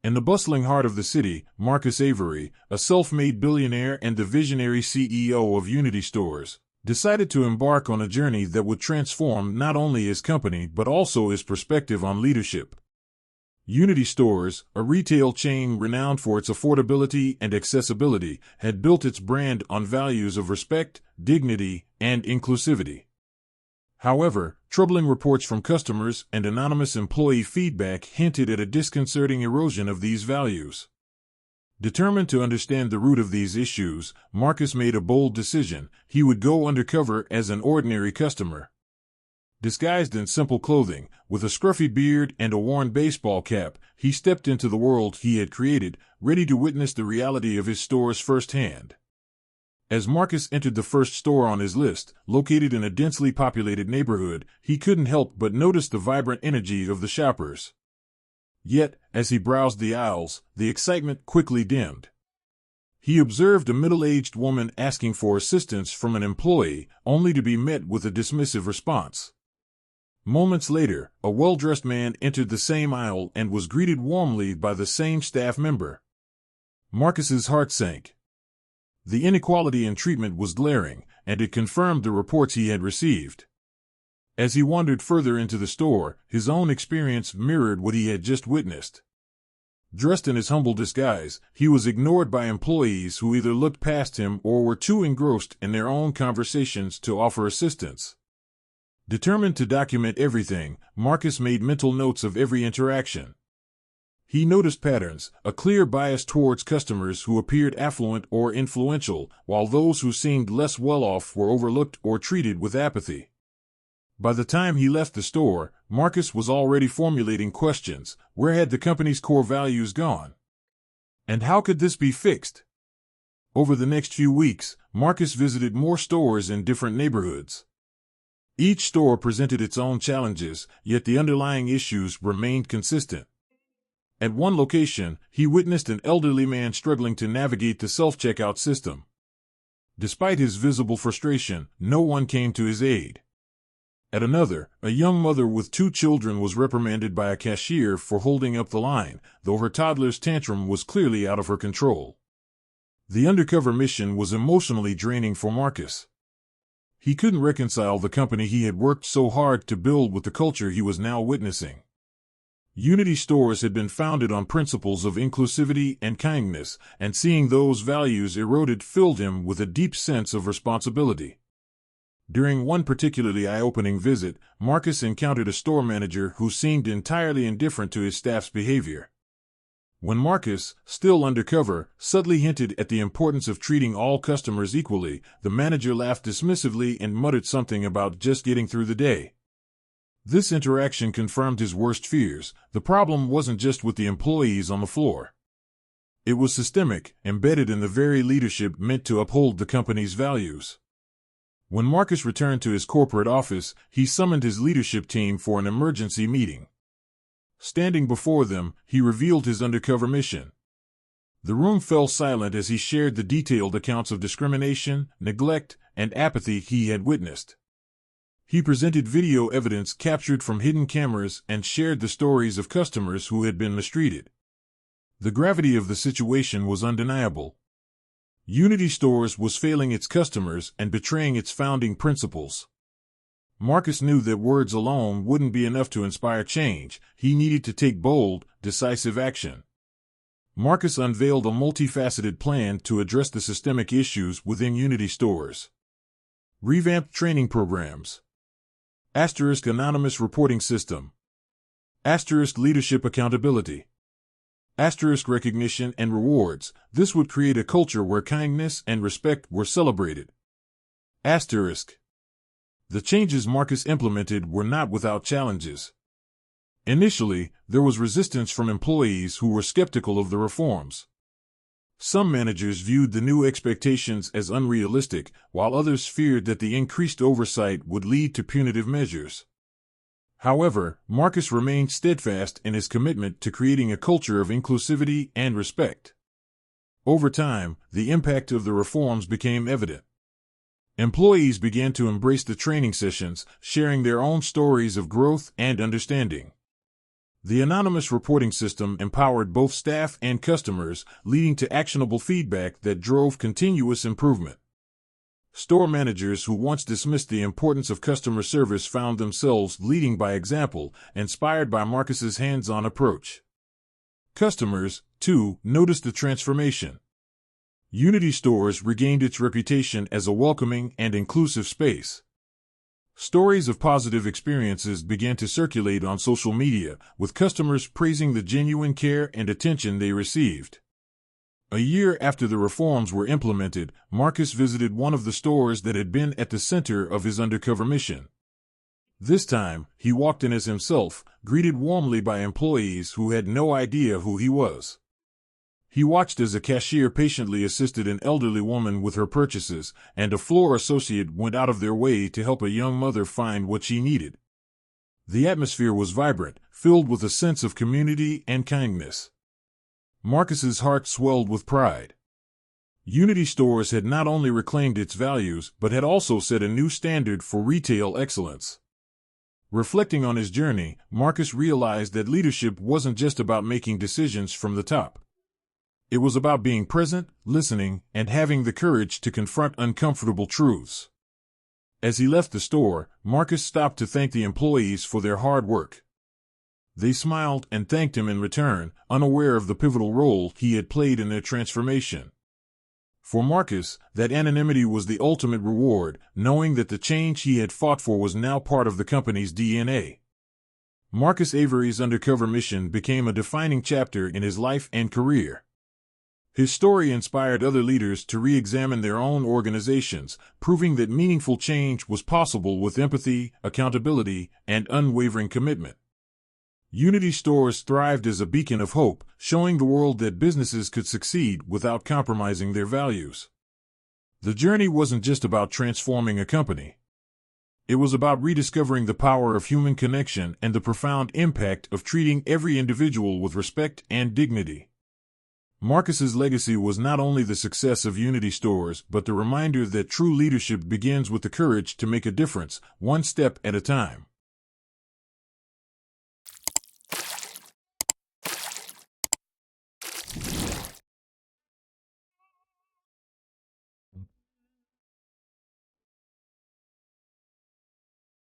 In the bustling heart of the city, Marcus Avery, a self-made billionaire and the visionary CEO of Unity Stores, decided to embark on a journey that would transform not only his company but also his perspective on leadership. Unity Stores, a retail chain renowned for its affordability and accessibility, had built its brand on values of respect, dignity, and inclusivity. However, troubling reports from customers and anonymous employee feedback hinted at a disconcerting erosion of these values. Determined to understand the root of these issues, Marcus made a bold decision. He would go undercover as an ordinary customer. Disguised in simple clothing, with a scruffy beard and a worn baseball cap, he stepped into the world he had created, ready to witness the reality of his stores firsthand. As Marcus entered the first store on his list, located in a densely populated neighborhood, he couldn't help but notice the vibrant energy of the shoppers. Yet, as he browsed the aisles, the excitement quickly dimmed. He observed a middle-aged woman asking for assistance from an employee, only to be met with a dismissive response. Moments later, a well-dressed man entered the same aisle and was greeted warmly by the same staff member. Marcus's heart sank. The inequality in treatment was glaring, and it confirmed the reports he had received. As he wandered further into the store, his own experience mirrored what he had just witnessed. Dressed in his humble disguise, he was ignored by employees who either looked past him or were too engrossed in their own conversations to offer assistance. Determined to document everything, Marcus made mental notes of every interaction. He noticed patterns, a clear bias towards customers who appeared affluent or influential, while those who seemed less well-off were overlooked or treated with apathy. By the time he left the store, Marcus was already formulating questions. Where had the company's core values gone? And how could this be fixed? Over the next few weeks, Marcus visited more stores in different neighborhoods. Each store presented its own challenges, yet the underlying issues remained consistent. At one location, he witnessed an elderly man struggling to navigate the self-checkout system. Despite his visible frustration, no one came to his aid. At another, a young mother with 2 children was reprimanded by a cashier for holding up the line, though her toddler's tantrum was clearly out of her control. The undercover mission was emotionally draining for Marcus. He couldn't reconcile the company he had worked so hard to build with the culture he was now witnessing. Unity Stores had been founded on principles of inclusivity and kindness, and seeing those values eroded filled him with a deep sense of responsibility. During one particularly eye-opening visit, Marcus encountered a store manager who seemed entirely indifferent to his staff's behavior. When Marcus, still undercover, subtly hinted at the importance of treating all customers equally, the manager laughed dismissively and muttered something about just getting through the day. This interaction confirmed his worst fears. The problem wasn't just with the employees on the floor. It was systemic, embedded in the very leadership meant to uphold the company's values. When Marcus returned to his corporate office, he summoned his leadership team for an emergency meeting. Standing before them, he revealed his undercover mission. The room fell silent as he shared the detailed accounts of discrimination, neglect, and apathy he had witnessed. He presented video evidence captured from hidden cameras and shared the stories of customers who had been mistreated. The gravity of the situation was undeniable. Unity Stores was failing its customers and betraying its founding principles. Marcus knew that words alone wouldn't be enough to inspire change. He needed to take bold, decisive action. Marcus unveiled a multifaceted plan to address the systemic issues within Unity Stores. Revamped training programs. Anonymous reporting system. Leadership accountability. Recognition and rewards. This would create a culture where kindness and respect were celebrated. The changes Marcus implemented were not without challenges. Initially, there was resistance from employees who were skeptical of the reforms. Some managers viewed the new expectations as unrealistic, while others feared that the increased oversight would lead to punitive measures. However, Marcus remained steadfast in his commitment to creating a culture of inclusivity and respect. Over time, the impact of the reforms became evident. Employees began to embrace the training sessions, sharing their own stories of growth and understanding. The anonymous reporting system empowered both staff and customers, leading to actionable feedback that drove continuous improvement. Store managers who once dismissed the importance of customer service found themselves leading by example, inspired by Marcus's hands-on approach. Customers, too, noticed the transformation. Unity Stores regained its reputation as a welcoming and inclusive space. Stories of positive experiences began to circulate on social media, with customers praising the genuine care and attention they received. A year after the reforms were implemented, Marcus visited one of the stores that had been at the center of his undercover mission. This time, he walked in as himself, greeted warmly by employees who had no idea who he was. He watched as a cashier patiently assisted an elderly woman with her purchases, and a floor associate went out of their way to help a young mother find what she needed. The atmosphere was vibrant, filled with a sense of community and kindness. Marcus's heart swelled with pride. Unity Stores had not only reclaimed its values, but had also set a new standard for retail excellence. Reflecting on his journey, Marcus realized that leadership wasn't just about making decisions from the top. It was about being present, listening, and having the courage to confront uncomfortable truths. As he left the store, Marcus stopped to thank the employees for their hard work. They smiled and thanked him in return, unaware of the pivotal role he had played in their transformation. For Marcus, that anonymity was the ultimate reward, knowing that the change he had fought for was now part of the company's DNA. Marcus Avery's undercover mission became a defining chapter in his life and career. His story inspired other leaders to re-examine their own organizations, proving that meaningful change was possible with empathy, accountability, and unwavering commitment. Unity Stores thrived as a beacon of hope, showing the world that businesses could succeed without compromising their values. The journey wasn't just about transforming a company. It was about rediscovering the power of human connection and the profound impact of treating every individual with respect and dignity. Marcus's legacy was not only the success of Unity Stores, but the reminder that true leadership begins with the courage to make a difference, one step at a time.